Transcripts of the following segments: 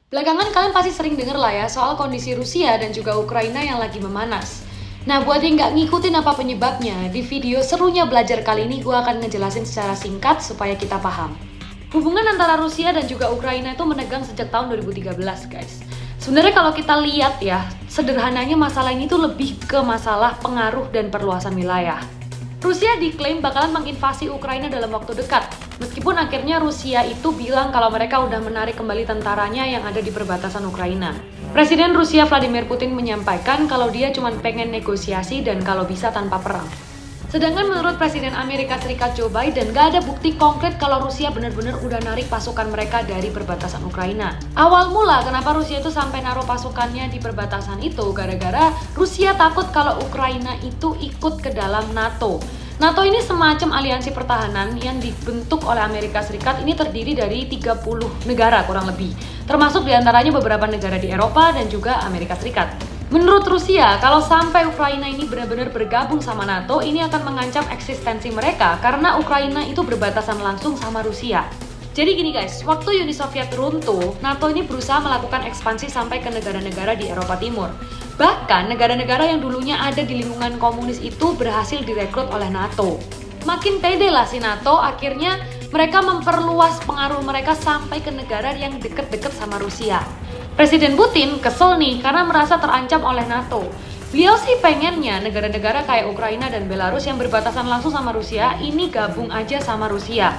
Belakangan kalian pasti sering denger lah ya soal kondisi Rusia dan juga Ukraina yang lagi memanas. Nah, buat yang nggak ngikutin apa penyebabnya, di video serunya belajar kali ini gue akan ngejelasin secara singkat supaya kita paham. Hubungan antara Rusia dan juga Ukraina itu menegang sejak tahun 2013, guys. Sebenarnya kalau kita lihat ya, sederhananya masalah ini tuh lebih ke masalah pengaruh dan perluasan wilayah. Rusia diklaim bakalan menginvasi Ukraina dalam waktu dekat. Meskipun akhirnya Rusia itu bilang kalau mereka udah menarik kembali tentaranya yang ada di perbatasan Ukraina. Presiden Rusia Vladimir Putin menyampaikan kalau dia cuma pengen negosiasi dan kalau bisa tanpa perang. Sedangkan menurut Presiden Amerika Serikat Joe Biden, gak ada bukti konkret kalau Rusia benar-benar udah narik pasukan mereka dari perbatasan Ukraina. Awal mula kenapa Rusia itu sampai naruh pasukannya di perbatasan itu gara-gara Rusia takut kalau Ukraina itu ikut ke dalam NATO. NATO ini semacam aliansi pertahanan yang dibentuk oleh Amerika Serikat. Ini terdiri dari 30 negara kurang lebih, termasuk diantaranya beberapa negara di Eropa dan juga Amerika Serikat. Menurut Rusia, kalau sampai Ukraina ini benar-benar bergabung sama NATO, ini akan mengancam eksistensi mereka karena Ukraina itu berbatasan langsung sama Rusia. Jadi gini guys, waktu Uni Soviet runtuh, NATO ini berusaha melakukan ekspansi sampai ke negara-negara di Eropa Timur. Bahkan negara-negara yang dulunya ada di lingkungan komunis itu berhasil direkrut oleh NATO. Makin pede lah si NATO, akhirnya mereka memperluas pengaruh mereka sampai ke negara yang deket-deket sama Rusia. Presiden Putin kesel nih karena merasa terancam oleh NATO. Beliau sih pengennya negara-negara kayak Ukraina dan Belarus yang berbatasan langsung sama Rusia ini gabung aja sama Rusia.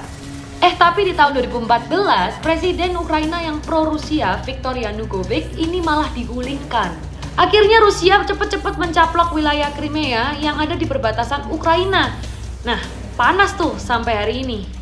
Tapi di tahun 2014, Presiden Ukraina yang pro-Rusia, Viktor Yanukovych, ini malah digulingkan. Akhirnya Rusia cepet-cepet mencaplok wilayah Crimea yang ada di perbatasan Ukraina. Nah, panas tuh sampai hari ini.